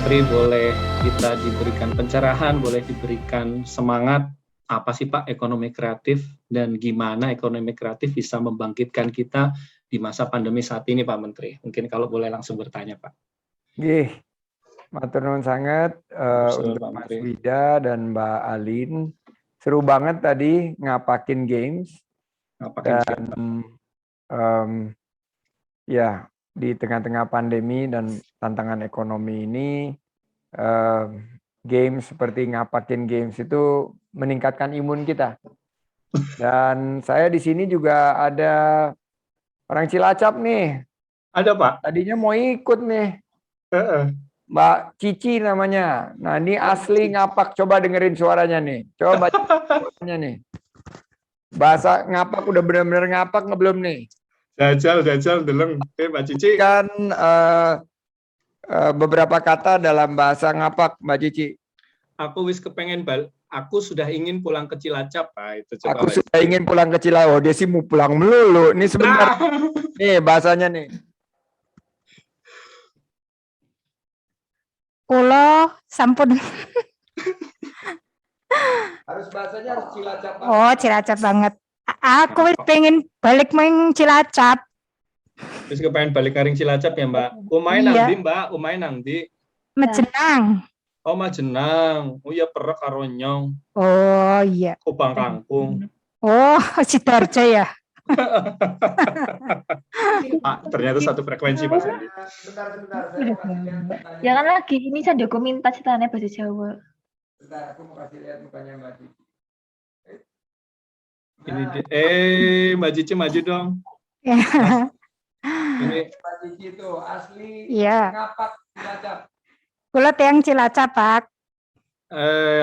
Menteri, boleh kita diberikan pencerahan, boleh diberikan semangat, apa sih Pak ekonomi kreatif, dan gimana ekonomi kreatif bisa membangkitkan kita di masa pandemi saat ini Pak Menteri? Mungkin kalau boleh langsung bertanya Pak. Gih, matur nuwun sangat untuk Pak Mas Menteri. Wida dan Mbak Alin. Seru banget tadi ngapakin games. Dan ya di tengah-tengah pandemi dan tantangan ekonomi ini, games seperti ngapakin games itu meningkatkan imun kita. Dan saya di sini juga ada orang Cilacap nih. Ada Pak. Tadinya mau ikut nih. Mbak Cici namanya. Nah ini asli ngapak. Coba dengerin suaranya nih. Coba suaranya nih. Bahasa ngapak udah benar-benar ngapak nggak belum nih? Jajal deleng. Mbak Cici. Kan beberapa kata dalam bahasa ngapak, Mbak Cici. Aku wis kepengen aku sudah ingin pulang ke Cilacap Pak. Itu coba aku sudah ingin pulang ke Cilacap. Oh dia sih mau pulang melulu. Ini sebentar. Nih bahasanya nih. Kulo sampun. Harus bahasanya harus Cilacap banget. Oh, Cilacap banget. Aku pengen balik main Cilacap. Terus kepengen balik karing Cilacap ya Mbak. Umay nang ndi Mbak? Umay nang ndi? Majenang. Oh Majenang. Oh iya perek karo nyong. Oh iya. Kupang Kangkung. Oh, Sidoarjo ya. Pak, ternyata satu frekuensi Pak Sandi. Sebentar. Jangan lagi, ini saya dokumentasi ceritanya bahasa Jawa. Sebentar, aku mau kasih lihat mukanya Mbak Cici. Ini Mbak Cici maju dong. Ini Mbak Cici itu asli ngapak Cilacap. Kulo tiang Cilacap, Pak.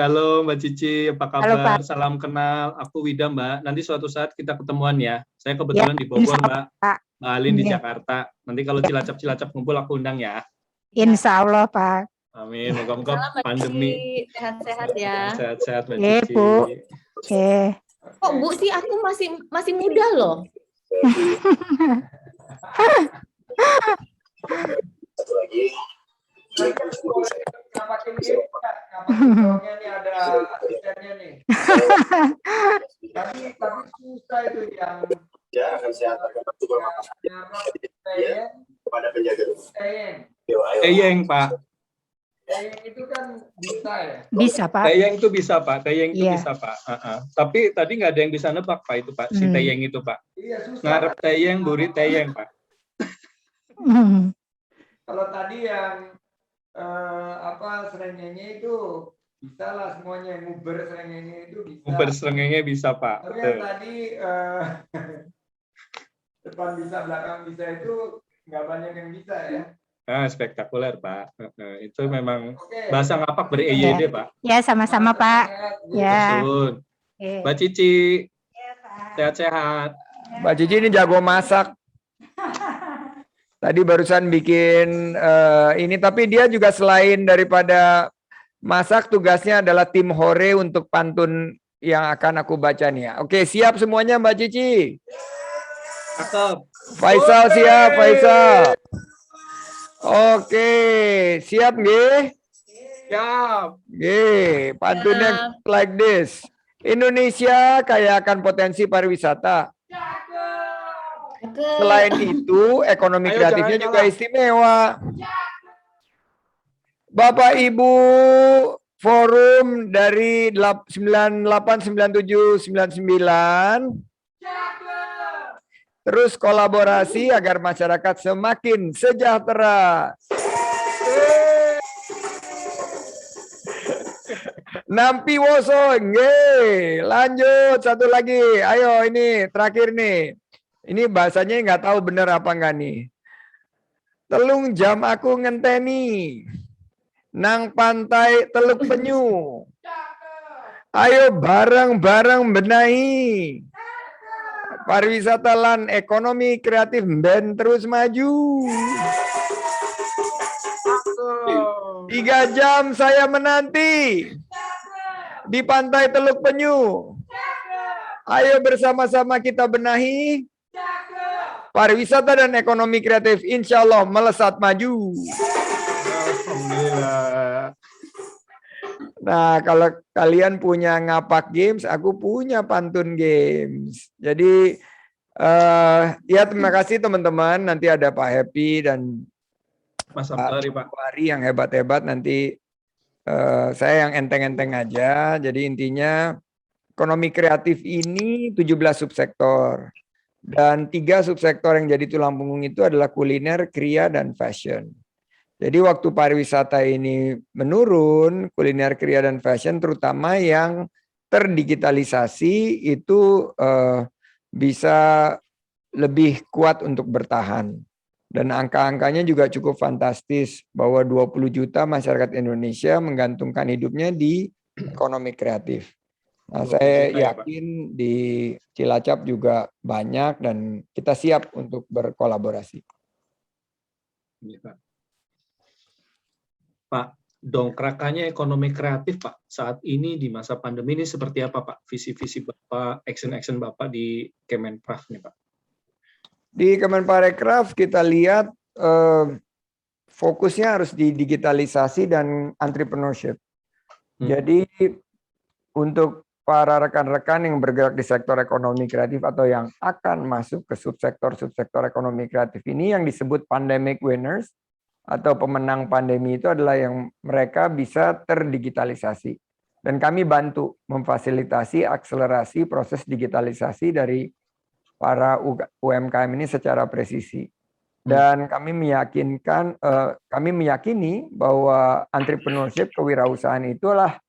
Halo Mbak Cici, apa kabar? Halo, Pak. Salam kenal, aku Wida Mbak. Nanti suatu saat kita ketemuan ya. Saya kebetulan di Bogor Mbak. Mbak Alin di Jakarta. Nanti kalau Cilacap ngumpul aku undang ya. Insya Allah Pak. Amin. Moga-moga pandemi sehat-sehat ya. Sehat-sehat Mbak Cici. Bu. Oke. Kok Bu sih aku masih muda loh. Satu lagi. Ngapakin ini ada asistennya nih. Tapi susah itu yang Ya akan sehat kepada penjaga rumah. Teyeng Pak. Teyeng itu kan bisa ya? Bisa Pak. Teyeng itu bisa Pak. Bisa Pak. Tapi tadi nggak ada yang bisa nebak Pak itu Pak. Si teyeng itu Pak. Iya susah. Ngarep teyeng, buri teyeng Pak. Kalau tadi yang serengenge itu bisa lah semuanya, nguber serengenge itu bisa. Nguber serengenge bisa Pak. Tapi yang tadi depan bisa belakang bisa itu nggak banyak yang bisa ya. Spektakuler Pak. Itu memang bahasa ngapak ber-EYD Pak. Ya sama-sama Pak. Ya. Mbak Cici. Sehat-sehat. Mbak Cici ini jago masak. Tadi barusan bikin ini, tapi dia juga selain daripada masak, tugasnya adalah tim hore untuk pantun yang akan aku baca nih ya. Oke, siap semuanya Mbak Cici? Faisal siap, Faisal. Oke, siap nggih? Siap. Nggih, pantunnya like this. Indonesia kaya akan potensi pariwisata. Selain itu, ekonomi kreatifnya juga istimewa. Bapak Ibu forum dari 98, 97, 99. Terus kolaborasi agar masyarakat semakin sejahtera. Nampi woso, nggih. Lanjut satu lagi. Ayo ini terakhir nih. Ini bahasanya nggak tahu bener apa enggak nih. Telung jam aku ngenteni nang pantai Teluk Penyu. Ayo bareng-bareng benahi. Pariwisata lan ekonomi kreatif ben terus maju. 3 jam saya menanti di pantai Teluk Penyu. Ayo bersama-sama kita benahi. Pariwisata dan ekonomi kreatif insya Allah melesat maju. Alhamdulillah. Nah, kalau kalian punya ngapak games, aku punya pantun games. Jadi, ya terima kasih teman-teman. Nanti ada Pak Happy dan Mas Pak Abdullah, Pak. Wari yang hebat-hebat. Nanti saya yang enteng-enteng aja. Jadi intinya ekonomi kreatif ini 17 subsektor. Dan 3 subsektor yang jadi tulang punggung itu adalah kuliner, kriya, dan fashion. Jadi waktu pariwisata ini menurun, kuliner, kriya, dan fashion terutama yang terdigitalisasi itu bisa lebih kuat untuk bertahan. Dan angka-angkanya juga cukup fantastis bahwa 20 juta masyarakat Indonesia menggantungkan hidupnya di ekonomi kreatif. Nah, 20 saya juta ya, Pak. yakin di Cilacap juga banyak dan kita siap untuk berkolaborasi. Iya, Pak. Pak, dongkrakannya ekonomi kreatif, Pak, saat ini di masa pandemi ini seperti apa, Pak? Visi-visi Bapak, action-action Bapak di Kemenparekraf nih, Pak? Di Kemenparekraf kita lihat fokusnya harus di digitalisasi dan entrepreneurship. Jadi untuk para rekan-rekan yang bergerak di sektor ekonomi kreatif atau yang akan masuk ke subsektor ekonomi kreatif ini yang disebut pandemic winners atau pemenang pandemi itu adalah yang mereka bisa terdigitalisasi. Dan kami bantu memfasilitasi akselerasi proses digitalisasi dari para UMKM ini secara presisi. Dan kami meyakini bahwa entrepreneurship, kewirausahaan itulah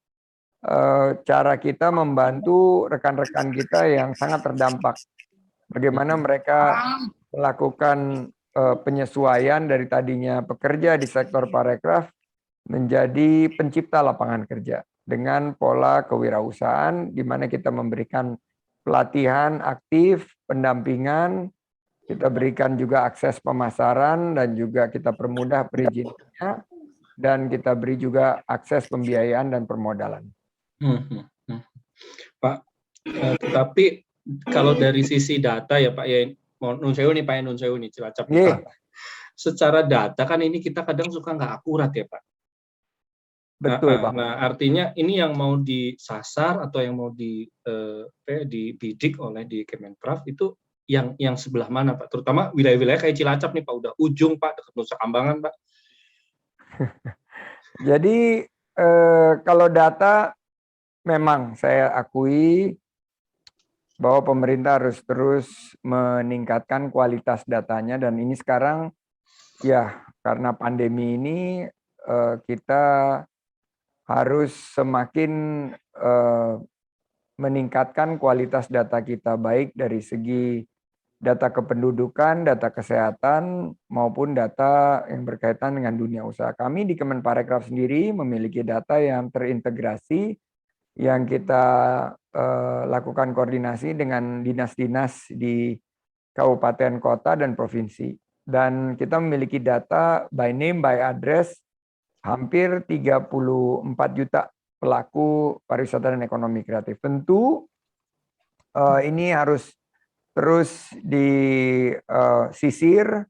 cara kita membantu rekan-rekan kita yang sangat terdampak. Bagaimana mereka melakukan penyesuaian dari tadinya pekerja di sektor parekraf menjadi pencipta lapangan kerja dengan pola kewirausahaan di mana kita memberikan pelatihan aktif, pendampingan, kita berikan juga akses pemasaran dan juga kita permudah perizinannya dan kita beri juga akses pembiayaan dan permodalan. Pak, tetapi kalau dari sisi data ya Pak ya, Nun Sewu nih Pak, Nun Sewu nih Cilacap. Secara data kan ini kita kadang suka nggak akurat ya Pak. Betul Pak. Nah artinya ini yang mau disasar atau yang mau dibidik oleh di Kemenparekraf itu yang sebelah mana Pak? Terutama wilayah-wilayah kayak Cilacap nih Pak, udah ujung Pak, dekat Nusa Kambangan Pak. Jadi kalau data memang saya akui bahwa pemerintah harus terus meningkatkan kualitas datanya dan ini sekarang ya karena pandemi ini kita harus semakin meningkatkan kualitas data kita baik dari segi data kependudukan, data kesehatan maupun data yang berkaitan dengan dunia usaha. Kami di Kemenparekraf sendiri memiliki data yang terintegrasi yang kita lakukan koordinasi dengan dinas-dinas di kabupaten, kota, dan provinsi. Dan kita memiliki data by name, by address, hampir 34 juta pelaku pariwisata dan ekonomi kreatif. Tentu ini harus terus disisir,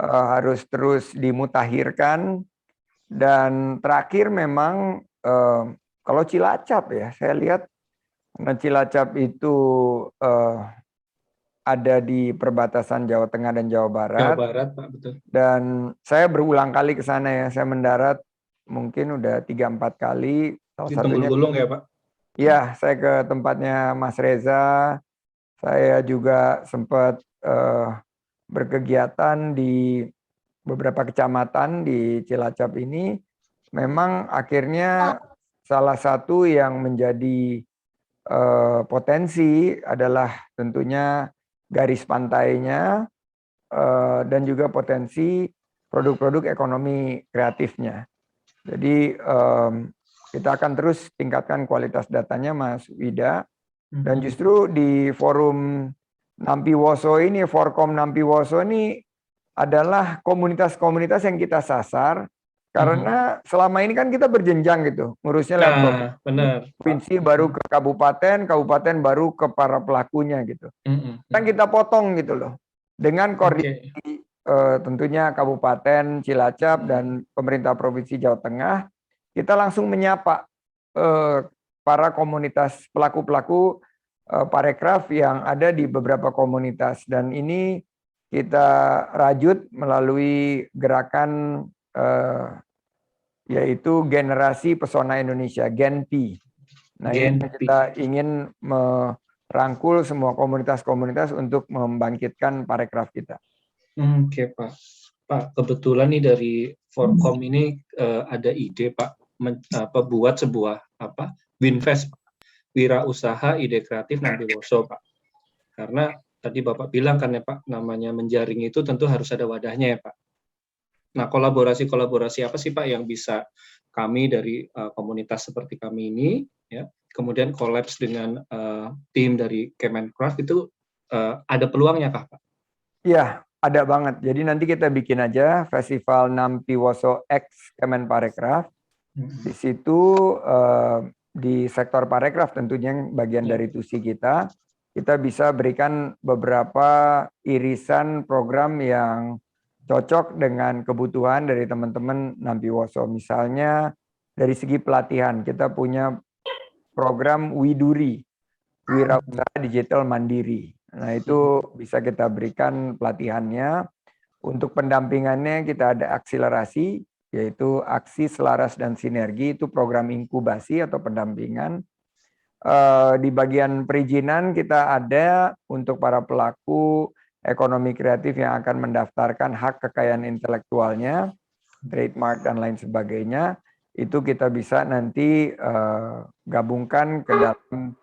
harus terus dimutakhirkan, dan terakhir memang kalau Cilacap ya, saya lihat karena Cilacap itu ada di perbatasan Jawa Tengah dan Jawa Barat. Jawa Barat, Pak, betul. Dan saya berulang kali ke sana ya, saya mendarat mungkin udah 3-4 kali. Di Temburgulung ya Pak? Iya, saya ke tempatnya Mas Reza. Saya juga sempat berkegiatan di beberapa kecamatan di Cilacap ini. Memang akhirnya salah satu yang menjadi potensi adalah tentunya garis pantainya dan juga potensi produk-produk ekonomi kreatifnya. Jadi kita akan terus tingkatkan kualitas datanya Mas Wida. Dan justru di forum Nampi Woso ini, Forkom Nampi Woso ini adalah komunitas-komunitas yang kita sasar. Karena selama ini kan kita berjenjang gitu, ngurusnya lewat provinsi baru ke kabupaten, kabupaten baru ke para pelakunya gitu. Kan kita potong gitu loh, dengan koordinasi tentunya Kabupaten Cilacap dan pemerintah Provinsi Jawa Tengah, kita langsung menyapa para komunitas pelaku-pelaku parekraf yang ada di beberapa komunitas, dan ini kita rajut melalui gerakan yaitu Generasi Pesona Indonesia, GenP. Nah, ini kita ingin merangkul semua komunitas-komunitas untuk membangkitkan parekraf kita. Oke, Pak. Pak, kebetulan nih dari Forkom ini ada ide, Pak, buat sebuah Winfest, Wirausaha Ide Kreatif Nampiwoso, Pak. Karena tadi Bapak bilang kan ya, Pak, namanya menjaring itu tentu harus ada wadahnya ya, Pak. Nah, kolaborasi apa sih, Pak, yang bisa kami dari komunitas seperti kami ini, ya, kemudian kolaps dengan tim dari Kemenkraf itu ada peluangnya, Kak, Pak? Iya, ada banget. Jadi nanti kita bikin aja Festival Nampiwoso X Kemenparekraf. Di situ di sektor parekraf tentunya yang bagian dari TUSI kita bisa berikan beberapa irisan program yang cocok dengan kebutuhan dari teman-teman Nampiwoso. Misalnya dari segi pelatihan, kita punya program Widuri, Wirausaha Digital Mandiri. Nah, itu bisa kita berikan pelatihannya. Untuk pendampingannya kita ada akselerasi, yaitu aksi selaras dan sinergi, itu program inkubasi atau pendampingan. Di bagian perizinan kita ada untuk para pelaku ekonomi kreatif yang akan mendaftarkan hak kekayaan intelektualnya, trademark dan lain sebagainya. Itu kita bisa nanti gabungkan ke dalam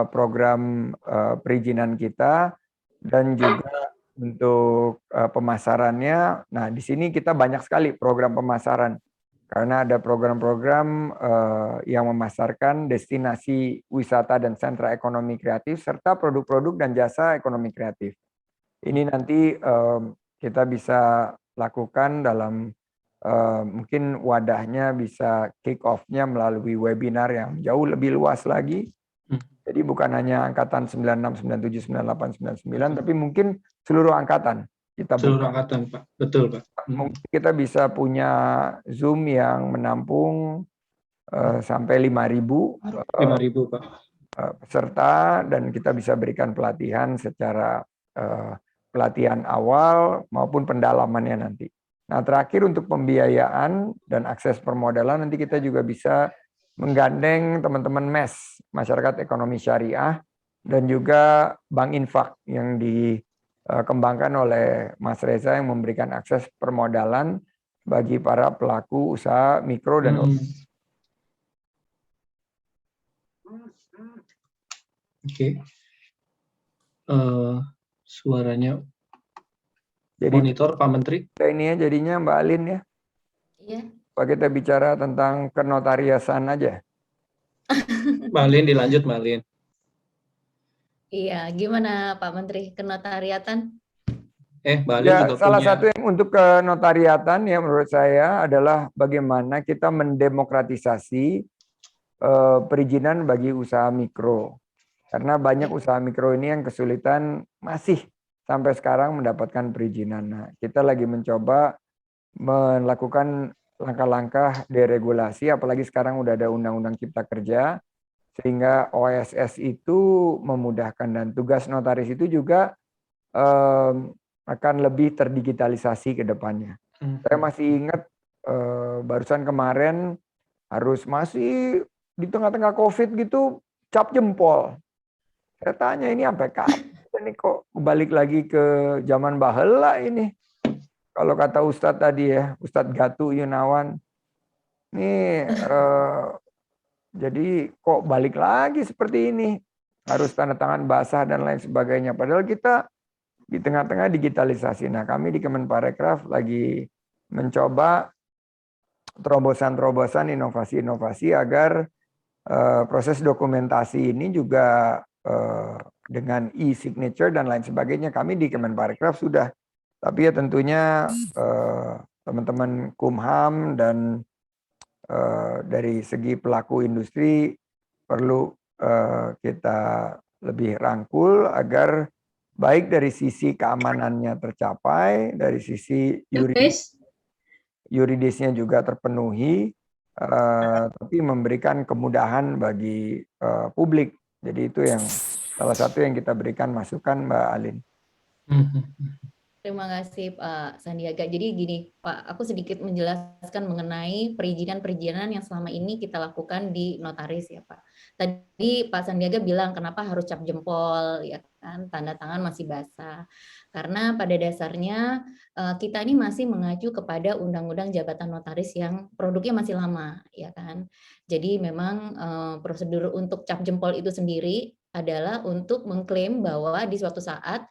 program perizinan kita, dan juga untuk pemasarannya. Nah, di sini kita banyak sekali program pemasaran karena ada program-program yang memasarkan destinasi wisata dan sentra ekonomi kreatif serta produk-produk dan jasa ekonomi kreatif. Ini nanti kita bisa lakukan dalam mungkin wadahnya bisa kick off-nya melalui webinar yang jauh lebih luas lagi. Jadi bukan hanya angkatan 96, 97, 98, 99, tapi mungkin seluruh angkatan kita buka. Seluruh angkatan, Pak. Betul, Pak. Mungkin kita bisa punya Zoom yang menampung sampai 5.000 Pak. peserta, dan kita bisa berikan pelatihan secara pelatihan awal maupun pendalamannya nanti. Nah, terakhir untuk pembiayaan dan akses permodalan, nanti kita juga bisa menggandeng teman-teman MES, Masyarakat Ekonomi Syariah, dan juga Bank Infak yang dikembangkan oleh Mas Reza yang memberikan akses permodalan bagi para pelaku usaha mikro dan Oke. Suaranya jadi monitor Pak Menteri. Ini ya jadinya Mbak Alin ya. Iya. Pak, kita bicara tentang kenotariasan aja. Mbak Alin, dilanjut Mbak Alin. Iya, gimana Pak Menteri, kenotariatan? Mbak Alin Ya, juga salah punya. satu yang untuk kenotariatan ya menurut saya adalah bagaimana kita mendemokratisasi perizinan bagi usaha mikro. Karena banyak usaha mikro ini yang kesulitan masih sampai sekarang mendapatkan perizinan. Nah, kita lagi mencoba melakukan langkah-langkah deregulasi, apalagi sekarang udah ada Undang-Undang Cipta Kerja, sehingga OSS itu memudahkan, dan tugas notaris itu juga akan lebih terdigitalisasi ke depannya. Saya masih ingat barusan kemarin harus masih di tengah-tengah COVID gitu cap jempol. Saya tanya ini sampai kapan ini kok balik lagi ke zaman baheula ini. Kalau kata Ustadz tadi ya, Ustadz Gatu Yunawan, ini jadi kok balik lagi seperti ini, harus tanda tangan basah dan lain sebagainya. Padahal kita di tengah-tengah digitalisasi. Nah, kami di Kemenparekraf lagi mencoba terobosan-terobosan, inovasi-inovasi agar proses dokumentasi ini juga dengan e-signature dan lain sebagainya. Kami di Kemenparekraf sudah. Tapi ya tentunya teman-teman Kumham dan dari segi pelaku industri perlu kita lebih rangkul agar baik dari sisi keamanannya tercapai, dari sisi yuridisnya juga terpenuhi, tapi memberikan kemudahan bagi publik. Jadi itu yang salah satu yang kita berikan masukan, Mbak Alin. Terima kasih Pak Sandiaga. Jadi gini Pak, aku sedikit menjelaskan mengenai perizinan-perizinan yang selama ini kita lakukan di notaris ya Pak. Tadi Pak Sandiaga bilang kenapa harus cap jempol ya kan, tanda tangan masih basah. Karena pada dasarnya kita ini masih mengacu kepada Undang-Undang Jabatan Notaris yang produknya masih lama ya kan. Jadi memang prosedur untuk cap jempol itu sendiri adalah untuk mengklaim bahwa di suatu saat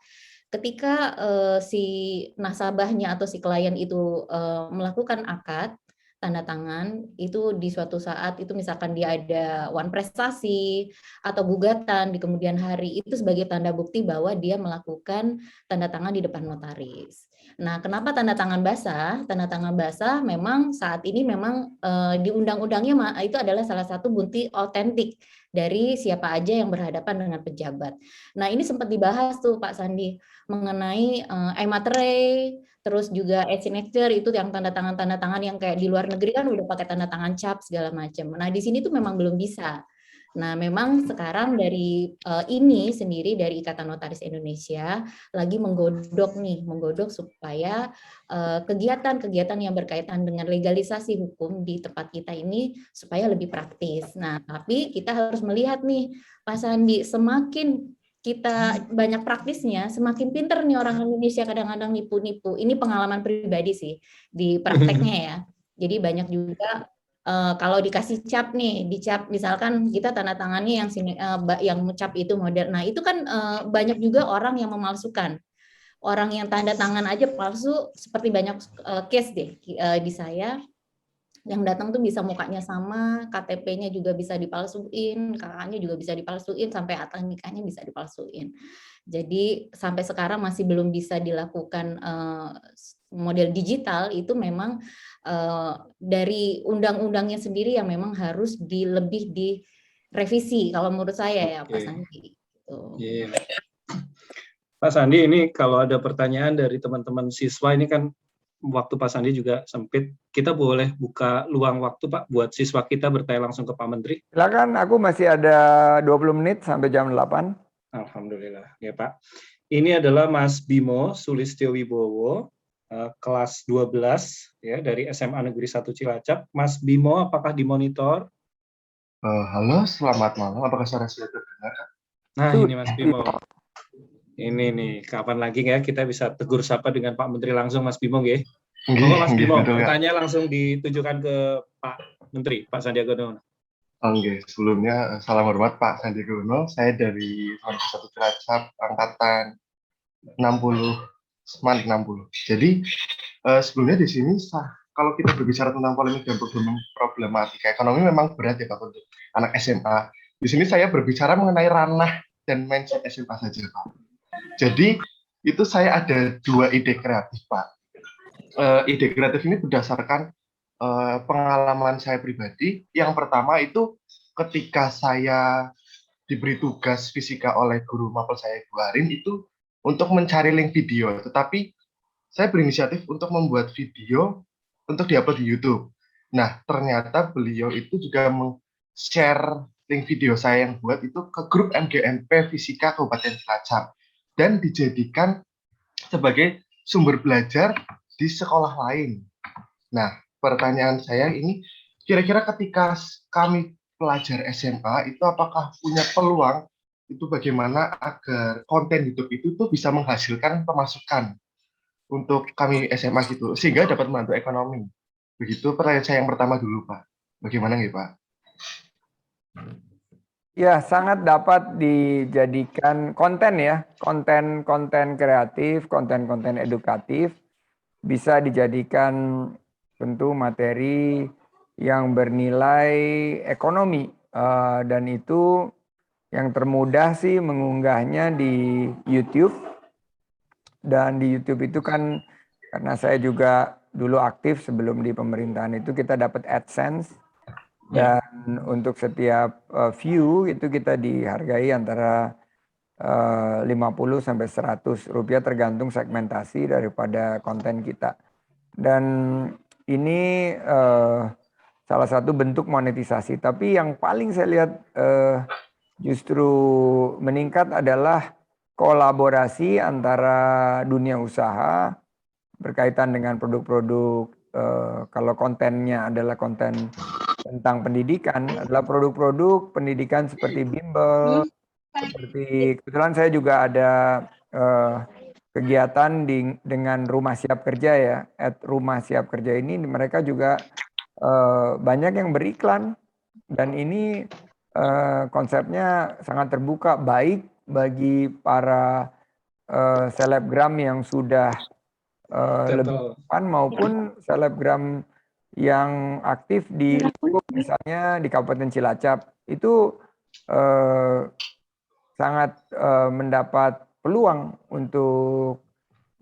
ketika si nasabahnya atau si klien itu melakukan akad tanda tangan itu di suatu saat itu misalkan dia ada wan prestasi atau gugatan di kemudian hari itu sebagai tanda bukti bahwa dia melakukan tanda tangan di depan notaris. Nah, kenapa tanda tangan basah? Tanda tangan basah memang saat ini memang di undang-undangnya itu adalah salah satu bukti otentik dari siapa aja yang berhadapan dengan pejabat. Nah, ini sempat dibahas tuh Pak Sandi mengenai e-materai, terus juga e-signature itu yang tanda tangan yang kayak di luar negeri kan udah pakai tanda tangan cap segala macam. Nah, di sini tuh memang belum bisa. Nah, memang sekarang dari ini sendiri dari Ikatan Notaris Indonesia lagi menggodok supaya kegiatan-kegiatan yang berkaitan dengan legalisasi hukum di tempat kita ini supaya lebih praktis. Nah, tapi kita harus melihat nih, Pak Sandi, semakin kita banyak praktisnya, semakin pinter nih orang Indonesia kadang-kadang nipu-nipu. Ini pengalaman pribadi sih di prakteknya ya. Jadi banyak juga kalau dikasih cap nih, dicap misalkan kita tanda tangannya yang cap itu modern. Nah, itu kan banyak juga orang yang memalsukan. Orang yang tanda tangan aja palsu seperti banyak case deh di saya yang datang tuh bisa mukanya sama, KTP-nya juga bisa dipalsuin, kakaknya juga bisa dipalsuin, sampai akta nikahnya bisa dipalsuin. Jadi sampai sekarang masih belum bisa dilakukan model digital, itu memang dari undang-undangnya sendiri yang memang harus lebih direvisi kalau menurut saya ya Pak Sandi. Gitu. Yeah. Pak Sandi, ini kalau ada pertanyaan dari teman-teman siswa, ini kan waktu Pak Sandi juga sempit, kita boleh buka luang waktu Pak buat siswa kita bertanya langsung ke Pak Menteri? Silakan, aku masih ada 20 menit sampai jam 8. Alhamdulillah, ya Pak. Ini adalah Mas Bimo Sulistyo Wibowo, kelas 12 ya dari SMA Negeri 1 Cilacap. Mas Bimo, apakah dimonitor? Halo, selamat malam. Apakah suara saya terdengar? Nah, ini Mas Bimo. Ini nih, kapan lagi ya kita bisa tegur sapa dengan Pak Menteri langsung, Mas Bimo, nggih? Mas Bimo, pertanyaan langsung ditujukan ke Pak Menteri, Pak Sandiaga Uno. Oke, sebelumnya salam hormat Pak Sandiaga Uno. Saya dari Universitas 1 Cilacap, angkatan 60, SMAN 60. Jadi sebelumnya di sini kalau kita berbicara tentang polemik dan problematika ekonomi memang berat ya Pak untuk anak SMA. Di sini saya berbicara mengenai ranah dan mindset SMA saja Pak. Jadi itu saya ada 2 ide kreatif Pak. Ide kreatif ini berdasarkan pengalaman saya pribadi. Yang pertama itu ketika saya diberi tugas fisika oleh guru mapel saya Ibu Arin itu untuk mencari link video, tetapi saya berinisiatif untuk membuat video untuk diupload di YouTube. Nah, ternyata beliau itu juga share link video saya yang buat itu ke grup MGMP Fisika Kabupaten Cilacap dan dijadikan sebagai sumber belajar di sekolah lain. Nah, pertanyaan saya ini, kira-kira ketika kami pelajar SMA itu apakah punya peluang itu bagaimana agar konten YouTube itu tuh bisa menghasilkan pemasukan untuk kami SMA gitu, sehingga dapat membantu ekonomi. Begitu pertanyaan saya yang pertama dulu, Pak. Bagaimana nih, Pak? Ya, sangat dapat dijadikan konten ya, konten kreatif, konten edukatif, bisa dijadikan tentu materi yang bernilai ekonomi, dan itu yang termudah sih mengunggahnya di YouTube. Dan di YouTube itu kan karena saya juga dulu aktif sebelum di pemerintahan itu kita dapat AdSense. Dan untuk setiap view itu kita dihargai antara 50 sampai 100 rupiah tergantung segmentasi daripada konten kita. Dan ini salah satu bentuk monetisasi. Tapi yang paling saya lihat justru meningkat adalah kolaborasi antara dunia usaha berkaitan dengan produk-produk. Kalau kontennya adalah konten tentang pendidikan, adalah produk-produk pendidikan seperti bimbel, seperti kebetulan saya juga ada kegiatan dengan Rumah Siap Kerja ya. Rumah Siap Kerja ini mereka juga banyak yang beriklan, dan ini konsepnya sangat terbuka, baik bagi para selebgram yang sudah lebih depan maupun selebgram yang aktif di lingkup, misalnya di Kabupaten Cilacap itu sangat mendapat peluang untuk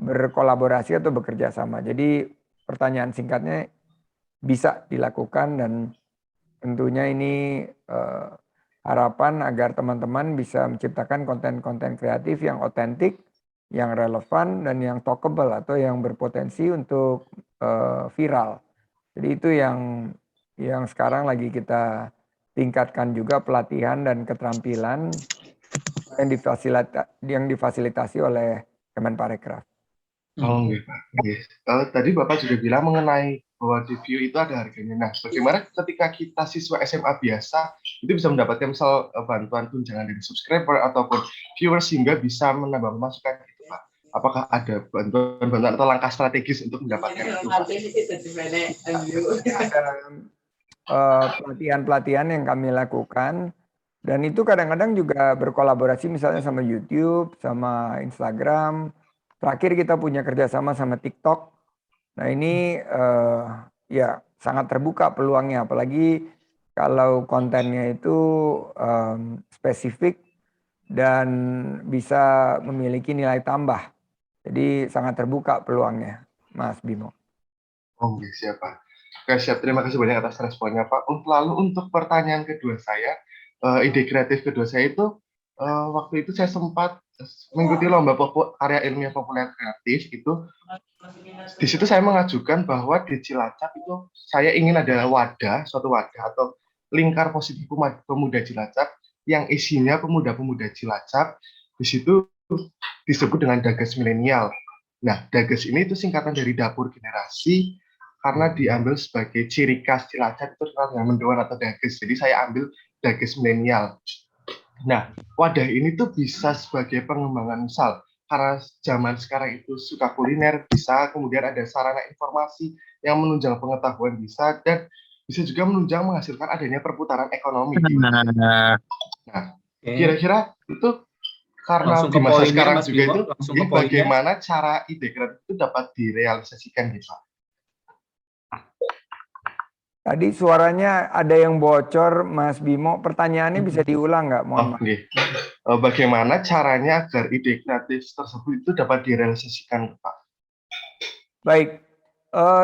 berkolaborasi atau bekerja sama. Jadi pertanyaan singkatnya bisa dilakukan, dan tentunya ini harapan agar teman-teman bisa menciptakan konten-konten kreatif yang otentik, yang relevan, dan yang talkable atau yang berpotensi untuk viral. Jadi itu yang sekarang lagi kita tingkatkan juga, pelatihan dan keterampilan yang difasilitasi oleh Kemenparekraf. Oh, iya, Pak. Yes. Tadi Bapak juga bilang mengenai bahwa di view itu ada harganya. Nah, bagaimana ketika kita siswa SMA biasa itu bisa mendapatkan misal bantuan tunjangan dari subscriber ataupun viewers sehingga bisa menambah pemasukan gitu, Pak? Apakah ada bantuan atau langkah strategis untuk mendapatkan itu, Pak? Ada pelatihan-pelatihan yang kami lakukan, dan itu kadang-kadang juga berkolaborasi misalnya sama YouTube, sama Instagram. Terakhir kita punya kerjasama sama TikTok. Nah ini ya sangat terbuka peluangnya, apalagi kalau kontennya itu spesifik dan bisa memiliki nilai tambah. Jadi sangat terbuka peluangnya, Mas Bimo. Oh, siap, Pak. Oke, siap. Terima kasih banyak atas responnya, Pak. Lalu untuk pertanyaan kedua saya, ide kreatif kedua saya itu, waktu itu saya sempat mengikuti lomba karya ilmiah populer kreatif itu. Di situ saya mengajukan bahwa di Cilacap itu saya ingin ada suatu wadah atau lingkar positif pemuda Cilacap yang isinya pemuda-pemuda Cilacap. Di situ disebut dengan Dages Milenial. Nah, Dages ini itu singkatan dari dapur generasi karena diambil sebagai ciri khas Cilacap itu dengan mendoan atau Dages. Jadi saya ambil Dages Milenial. Nah, wadah ini tuh bisa sebagai pengembangan misal, karena zaman sekarang itu suka kuliner, bisa kemudian ada sarana informasi yang menunjang pengetahuan bisa, dan bisa juga menunjang menghasilkan adanya perputaran ekonomi. Nah, kira-kira itu karena di masa sekarang juga itu, bagaimana cara ide kreatif itu dapat direalisasikan gitu, Pak? Tadi suaranya ada yang bocor, Mas Bimo. Pertanyaannya bisa diulang nggak? Mohon maaf. Bagaimana caranya agar ide kreatif tersebut itu dapat direalisasikan, Pak? Baik,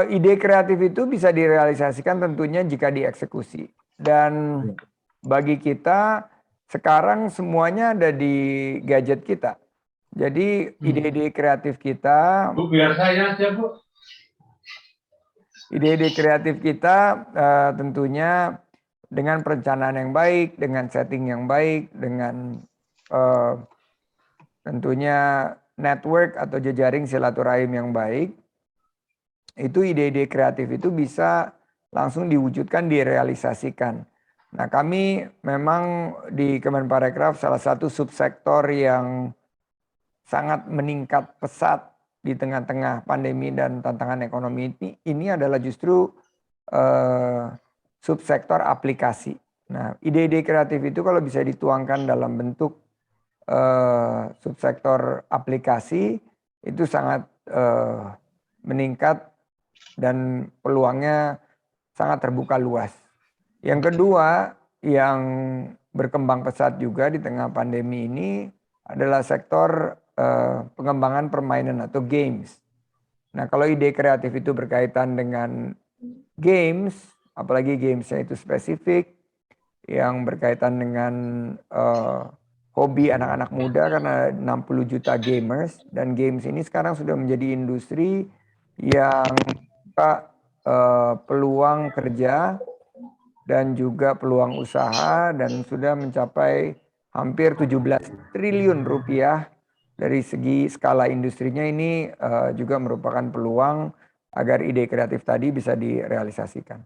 ide kreatif itu bisa direalisasikan tentunya jika dieksekusi. Dan bagi kita, sekarang semuanya ada di gadget kita. Jadi ide-ide kreatif kita... Bu, biar saya aja, Bu. Ide-ide kreatif kita tentunya dengan perencanaan yang baik, dengan setting yang baik, dengan tentunya network atau jejaring silaturahim yang baik, itu ide-ide kreatif itu bisa langsung diwujudkan, direalisasikan. Nah, kami memang di Kemenparekraf salah satu subsektor yang sangat meningkat pesat di tengah-tengah pandemi dan tantangan ekonomi ini adalah justru subsektor aplikasi. Nah, ide-ide kreatif itu kalau bisa dituangkan dalam bentuk subsektor aplikasi itu sangat meningkat dan peluangnya sangat terbuka luas. Yang kedua yang berkembang pesat juga di tengah pandemi ini adalah sektor pengembangan permainan atau games. Nah, kalau ide kreatif itu berkaitan dengan games, apalagi gamesnya itu spesifik, yang berkaitan dengan hobi anak-anak muda karena 60 juta gamers, dan games ini sekarang sudah menjadi industri yang membuka peluang kerja dan juga peluang usaha, dan sudah mencapai hampir 17 triliun rupiah. Dari segi skala industrinya ini juga merupakan peluang agar ide kreatif tadi bisa direalisasikan.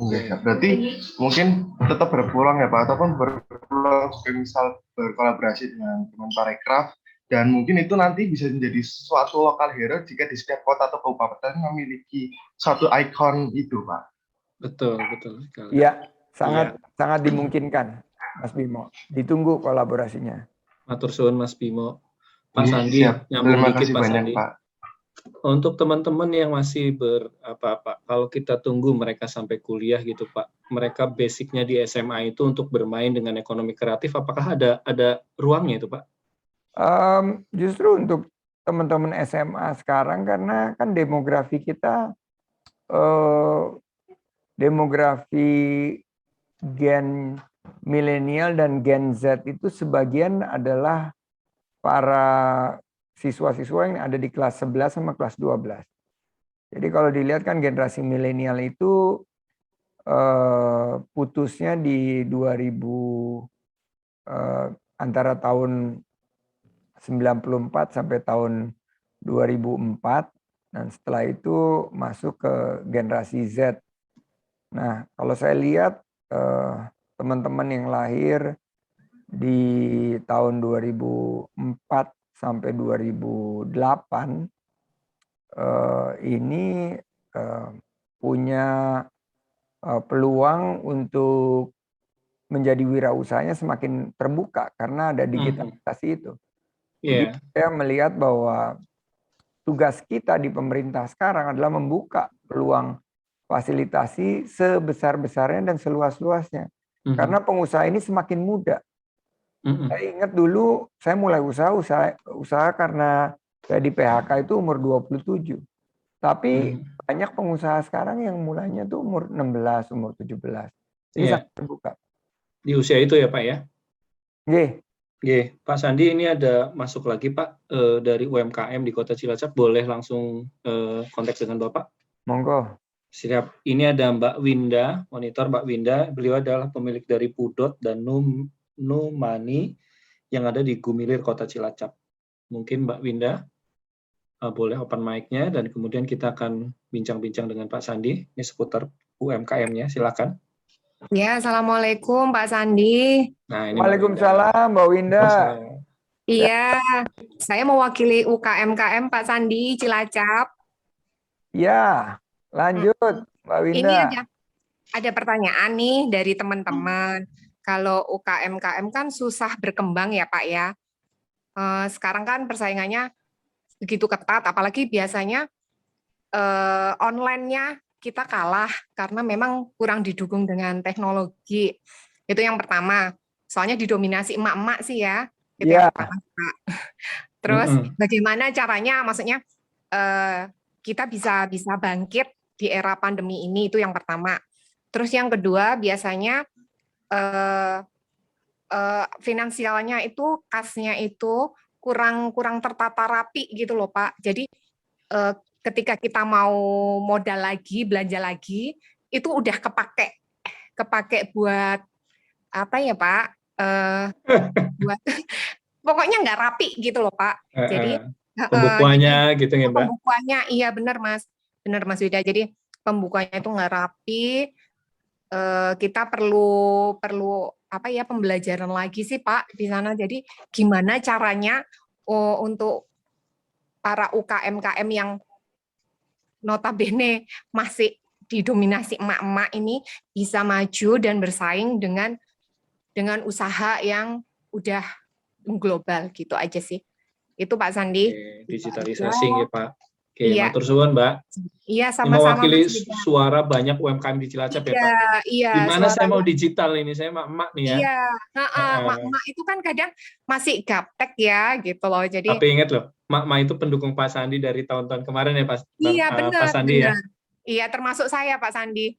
Iya, berarti mungkin tetap berpeluang ya Pak, ataupun berpeluang juga misal berkolaborasi dengan Kemenparekraf, dan mungkin itu nanti bisa menjadi suatu lokal hero jika di setiap kota atau kabupaten memiliki suatu ikon itu Pak. Betul sekali. Iya, sangat dimungkinkan, Mas Bimo. Ditunggu kolaborasinya. Matur suwun Mas Bimo. Pak Iya, Sandi, siap. nyambung Terima dikit kasih Pak banyak Sandi. Pak. Untuk teman-teman yang masih kalau kita tunggu mereka sampai kuliah gitu Pak, mereka basicnya di SMA itu untuk bermain dengan ekonomi kreatif, apakah ada ruangnya itu Pak? Justru untuk teman-teman SMA sekarang, karena kan demografi kita demografi gen milenial dan gen Z itu sebagian adalah para siswa-siswa yang ada di kelas 11 sama kelas 12. Jadi kalau dilihat kan generasi milenial itu putusnya di 2000 antara tahun 94 sampai tahun 2004, dan setelah itu masuk ke generasi Z. Nah, kalau saya lihat teman-teman yang lahir di tahun 2004 sampai 2008 ini punya peluang untuk menjadi wirausahanya semakin terbuka karena ada digitalisasi itu. Jadi saya melihat bahwa tugas kita di pemerintah sekarang adalah membuka peluang fasilitasi sebesar-besarnya dan seluas-luasnya. Karena pengusaha ini semakin muda. Saya ingat dulu saya mulai usaha karena saya di PHK itu umur 27. Tapi banyak pengusaha sekarang yang mulainya tuh umur 16, umur 17. Jadi sangat terbuka. Di usia itu ya Pak ya? Nggih. Pak Sandi, ini ada masuk lagi Pak dari UMKM di Kota Cilacap, boleh langsung kontak dengan Bapak? Monggo. Siap. Ini ada Mbak Winda, monitor Mbak Winda. Beliau adalah pemilik dari Pudot dan Numani yang ada di Gumilir, Kota Cilacap. Mungkin Mbak Winda boleh open mic-nya, dan kemudian kita akan bincang-bincang dengan Pak Sandi ini seputar UMKM-nya. Silakan. Ya, assalamualaikum Pak Sandi. Nah, ini Waalaikumsalam Mbak Winda. Iya, saya mewakili UKMKM Pak Sandi Cilacap. Ya, lanjut Mbak Winda. Ini ada pertanyaan nih dari teman-teman. Kalau UKMKM kan susah berkembang ya Pak ya. Sekarang kan persaingannya begitu ketat, apalagi biasanya online-nya kita kalah karena memang kurang didukung dengan teknologi. Itu yang pertama. Soalnya didominasi emak-emak sih ya. Itu yang pertama, Pak. Terus bagaimana caranya, maksudnya kita bisa bangkit di era pandemi ini, itu yang pertama. Terus yang kedua, biasanya finansialnya itu, kasnya itu kurang tertata rapi gitu loh Pak. Jadi ketika kita mau modal lagi, belanja lagi, itu udah kepake buat apa ya Pak? Buat pokoknya nggak rapi gitu loh Pak. Jadi pembukuannya gitu ya Mbak? Pembukuannya iya benar Mas Wida. Jadi pembukuannya itu nggak rapi. Kita perlu apa ya, pembelajaran lagi sih Pak di sana. Jadi gimana caranya untuk para UKMKM yang notabene masih didominasi emak-emak ini bisa maju dan bersaing dengan usaha yang udah global gitu aja sih. Itu Pak Sandi. Digitalisasi ya Pak. Oke, iya. Matur suwun Mbak. Iya, sama-sama. Mewakili suara banyak UMKM di Cilacap ya Pak. Iya. Gimana saya mau digital ini? Saya emak-emak nih ya. Iya, emak-emak itu kan kadang masih gaptek ya gitu loh. Jadi. Tapi ingat loh, emak-emak itu pendukung Pak Sandi dari tahun-tahun kemarin ya Pak. Iya benar. Pak Sandi ya. Iya, termasuk saya Pak Sandi.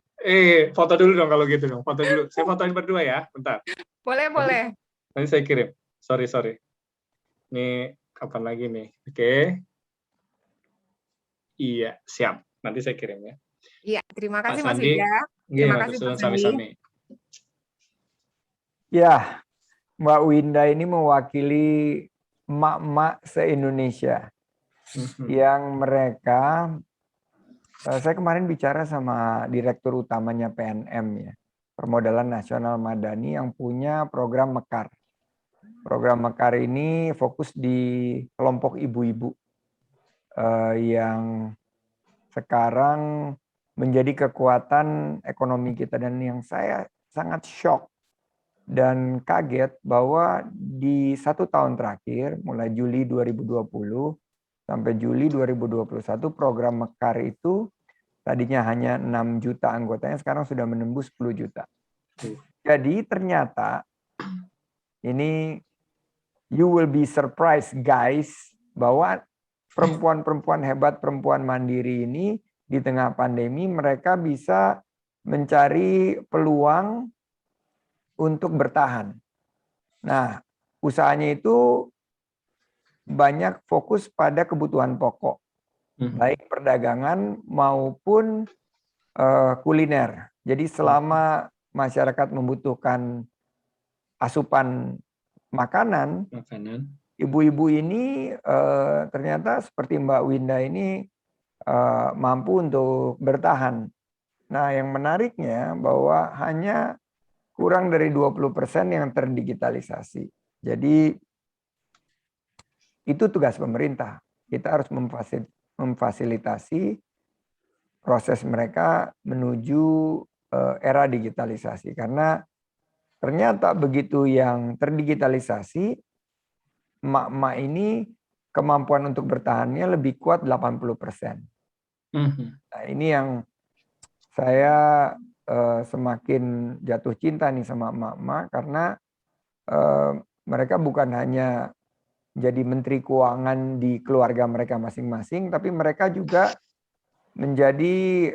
Foto dulu dong kalau gitu dong. Foto dulu. Saya fotoin berdua ya. Bentar. Boleh. Nanti saya kirim. Sorry. Ini kapan lagi nih? Oke. Iya, siap. Nanti saya kirim ya. Iya, terima Pak kasih Mas Sandi. Wida. Iya, Terima Mas kasih Susun Pak Sandi. sami-sami. Ya, Mbak Winda ini mewakili emak-emak se-Indonesia yang mereka, saya kemarin bicara sama direktur utamanya PNM ya, Permodalan Nasional Madani yang punya program Mekar. Program Mekar ini fokus di kelompok ibu-ibu yang sekarang menjadi kekuatan ekonomi kita, dan yang saya sangat shock dan kaget bahwa di 1 tahun terakhir, mulai Juli 2020 sampai Juli 2021, program Mekar itu tadinya hanya 6 juta anggotanya, sekarang sudah menembus 10 juta. Jadi ternyata ini you will be surprised guys, bahwa perempuan-perempuan hebat, perempuan mandiri ini di tengah pandemi mereka bisa mencari peluang untuk bertahan. Nah, usahanya itu banyak fokus pada kebutuhan pokok, baik perdagangan maupun kuliner. Jadi selama masyarakat membutuhkan asupan makanan, ibu-ibu ini ternyata seperti Mbak Winda ini mampu untuk bertahan. Nah, yang menariknya bahwa hanya kurang dari 20% yang terdigitalisasi. Jadi itu tugas pemerintah. Kita harus memfasilitasi proses mereka menuju era digitalisasi. Karena ternyata begitu yang terdigitalisasi, emak-emak ini kemampuan untuk bertahannya lebih kuat 80%. Nah, ini yang saya semakin jatuh cinta nih sama emak-emak, karena mereka bukan hanya jadi menteri keuangan di keluarga mereka masing-masing, tapi mereka juga menjadi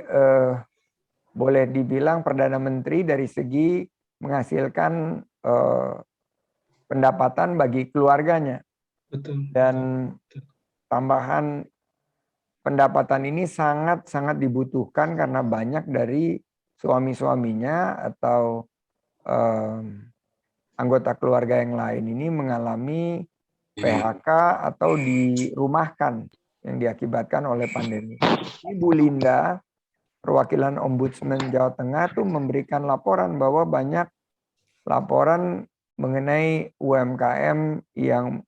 boleh dibilang perdana menteri dari segi menghasilkan pendapatan bagi keluarganya. Dan tambahan pendapatan ini sangat-sangat dibutuhkan karena banyak dari suami-suaminya atau anggota keluarga yang lain ini mengalami PHK atau dirumahkan yang diakibatkan oleh pandemi. Ibu Linda, perwakilan Ombudsman Jawa Tengah tuh memberikan laporan bahwa banyak laporan mengenai UMKM yang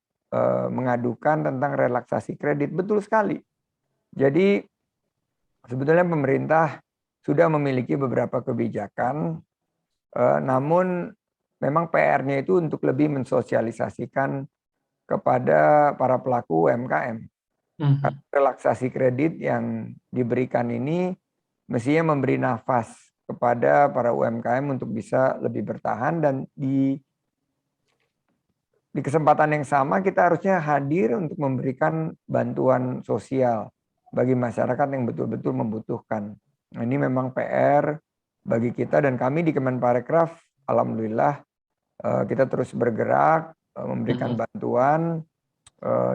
mengadukan tentang relaksasi kredit. Betul sekali. Jadi sebetulnya pemerintah sudah memiliki beberapa kebijakan, namun memang PR-nya itu untuk lebih mensosialisasikan kepada para pelaku UMKM. Relaksasi kredit yang diberikan ini mestinya memberi nafas kepada para UMKM untuk bisa lebih bertahan, dan di kesempatan yang sama kita harusnya hadir untuk memberikan bantuan sosial bagi masyarakat yang betul-betul membutuhkan. Nah, ini memang PR bagi kita, dan kami di Kemenparekraf alhamdulillah kita terus bergerak memberikan bantuan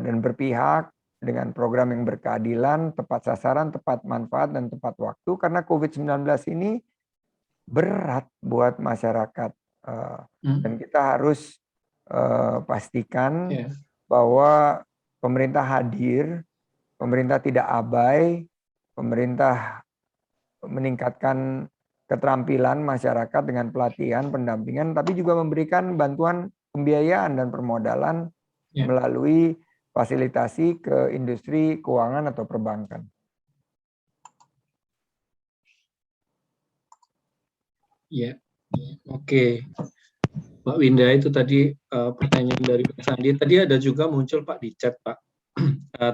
dan berpihak dengan program yang berkeadilan, tepat sasaran, tepat manfaat, dan tepat waktu, karena COVID-19 ini berat buat masyarakat. Dan kita harus pastikan bahwa pemerintah hadir, pemerintah tidak abai, pemerintah meningkatkan keterampilan masyarakat dengan pelatihan, pendampingan, tapi juga memberikan bantuan pembiayaan dan permodalan melalui fasilitasi ke industri keuangan atau perbankan. Ya, oke. Mbak Winda, itu tadi pertanyaan dari Pak Sandi. Tadi ada juga muncul Pak di chat Pak,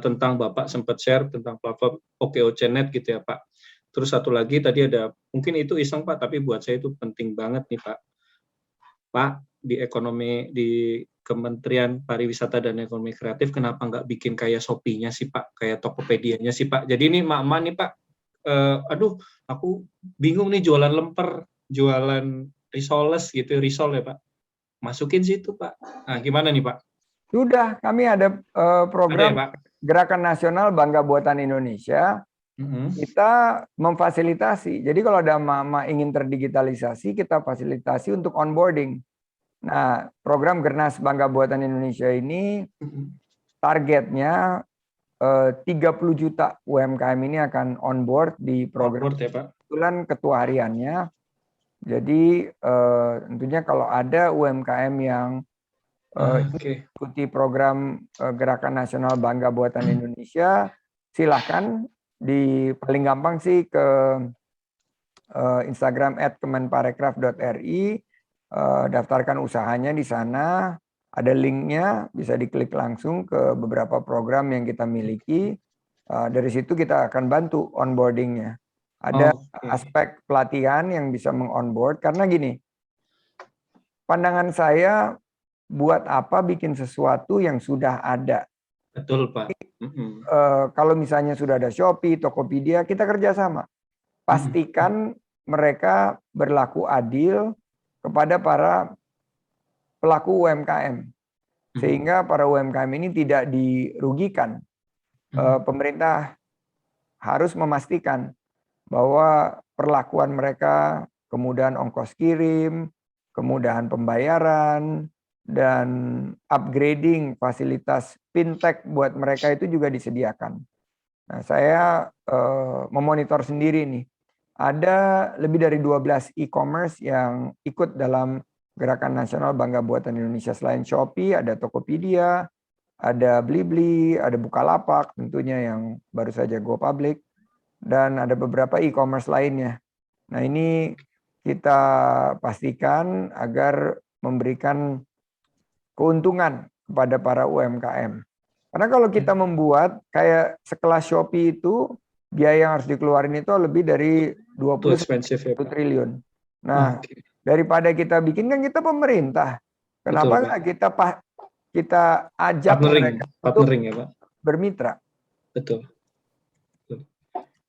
tentang Bapak sempat share tentang platform OKOC.net gitu ya Pak. Terus satu lagi tadi ada, mungkin itu iseng Pak, tapi buat saya itu penting banget nih Pak. Pak, di Kementerian Pariwisata dan Ekonomi Kreatif, kenapa nggak bikin kayak Shopee-nya sih Pak, kayak Tokopedia-nya sih Pak. Jadi ini emak-emak nih Pak, aduh aku bingung nih jualan lemper, jualan risoles gitu, risol ya Pak. Masukin situ Pak. Nah gimana nih Pak? Sudah, kami ada Ada ya program Pak? Gerakan Nasional Bangga Buatan Indonesia. Mhm. Kita memfasilitasi. Jadi kalau ada mama ingin terdigitalisasi, kita fasilitasi untuk onboarding. Nah, program Gernas Bangga Buatan Indonesia ini Mhm. targetnya 30 juta UMKM ini akan onboard di program. Onboard ya Pak? Kebetulan ketua hariannya. Jadi tentunya kalau ada UMKM yang Oke. ikuti program Gerakan Nasional Bangga Buatan Indonesia, silahkan paling gampang sih ke Instagram @kemenparekraf.ri, daftarkan usahanya di sana, ada linknya, bisa diklik langsung ke beberapa program yang kita miliki. Dari situ kita akan bantu onboardingnya. Ada aspek pelatihan yang bisa mengonboard, karena gini, pandangan saya, buat apa bikin sesuatu yang sudah ada. Betul Pak. Kalau misalnya sudah ada Shopee, Tokopedia, kita kerjasama. Pastikan mereka berlaku adil kepada para pelaku UMKM. Sehingga para UMKM ini tidak dirugikan. Pemerintah harus memastikan bahwa perlakuan mereka, kemudahan ongkos kirim, kemudahan pembayaran, dan upgrading fasilitas fintech buat mereka itu juga disediakan. Nah, saya memonitor sendiri nih. Ada lebih dari 12 e-commerce yang ikut dalam Gerakan Nasional Bangga Buatan Indonesia. Selain Shopee, ada Tokopedia, ada Blibli, ada Bukalapak tentunya yang baru saja go public, dan ada beberapa e-commerce lainnya. Nah, ini kita pastikan agar memberikan keuntungan kepada para UMKM. Karena kalau kita membuat kayak sekelas Shopee itu, biaya yang harus dikeluarin itu lebih dari 20 triliun. Nah, daripada kita bikin, kan kita pemerintah. Kenapa nggak kita ajak mereka untuk ya, Pak? Bermitra. Betul.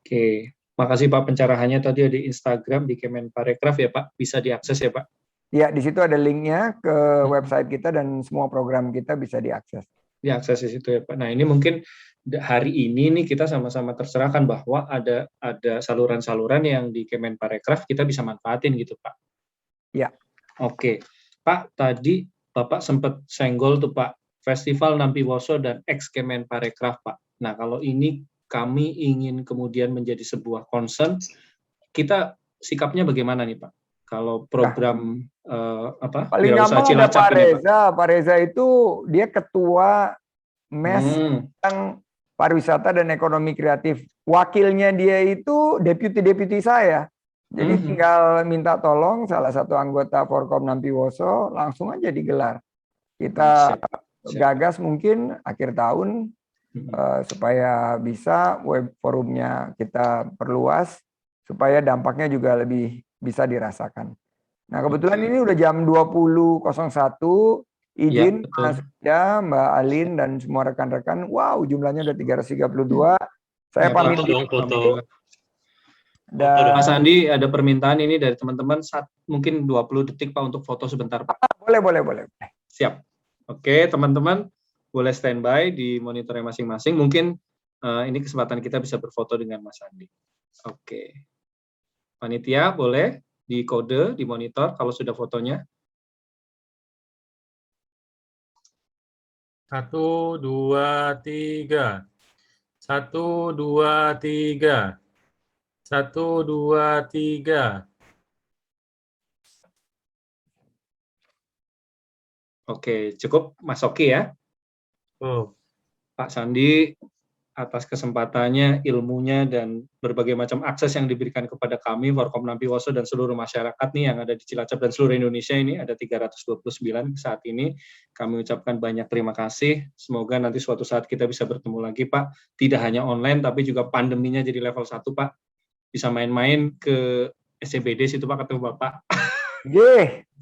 Oke, makasih Pak pencerahannya tadi di Instagram di Kemenparekraf ya Pak, bisa diakses ya Pak? Ya, di situ ada linknya ke website kita dan semua program kita bisa diakses. Diakses di situ ya Pak. Nah ini mungkin hari ini nih kita sama-sama tercerahkan bahwa ada saluran-saluran yang di Kemenparekraf kita bisa manfaatin gitu Pak. Ya. Oke, Pak tadi Bapak sempat senggol tuh Pak, Festival Nampiwoso dan ex-Kemenparekraf Pak. Nah kalau ini kami ingin kemudian menjadi sebuah concern, kita sikapnya bagaimana nih Pak? Kalau program paling gampang ada Pak Reza. Pak Reza itu dia ketua MES yang pariwisata dan ekonomi kreatif. Wakilnya dia itu deputi saya. Jadi tinggal minta tolong salah satu anggota Forkom Nampiwoso, langsung aja digelar. Kita gagas mungkin akhir tahun supaya bisa web forumnya kita perluas, supaya dampaknya juga lebih bisa dirasakan. Nah, kebetulan ini udah jam 20.01, izin Mas Ida, Mbak Alin, dan semua rekan-rekan. Wow, jumlahnya udah 332. Saya pamit. Dan Mas Andi, ada permintaan ini dari teman-teman, mungkin 20 detik Pak untuk foto sebentar Pak. Boleh. Siap. Oke, teman-teman, boleh standby di monitornya masing-masing. Mungkin ini kesempatan kita bisa berfoto dengan Mas Andi. Oke. Panitia boleh di kode, di monitor kalau sudah fotonya. 1, 2, 3. 1, 2, 3. 1, 2, 3. Oke, cukup Mas Oki ya. Pak Sandi, atas kesempatannya, ilmunya, dan berbagai macam akses yang diberikan kepada kami, Forkom Nampiwoso dan seluruh masyarakat nih yang ada di Cilacap dan seluruh Indonesia ini, ada 329 saat ini. Kami ucapkan banyak terima kasih. Semoga nanti suatu saat kita bisa bertemu lagi, Pak. Tidak hanya online, tapi juga pandeminya jadi level 1, Pak. Bisa main-main ke SCBD situ, Pak, ketemu Bapak.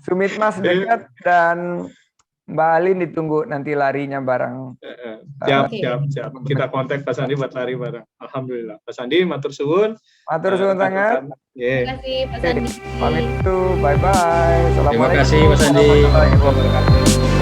Sumit Mas dekat, dan Mbak Alin ditunggu nanti larinya bareng. Siap, Oke. siap. Kita kontak Pak Sandi buat lari bareng. Alhamdulillah. Pak Sandi, matur suwun. Matur suwun sangat. Ye. Terima kasih Pak Sandi. Pamit tuh, bye bye. Terima kasih, Mas Andi. Assalamualaikum warahmatullahi wabarakatuh.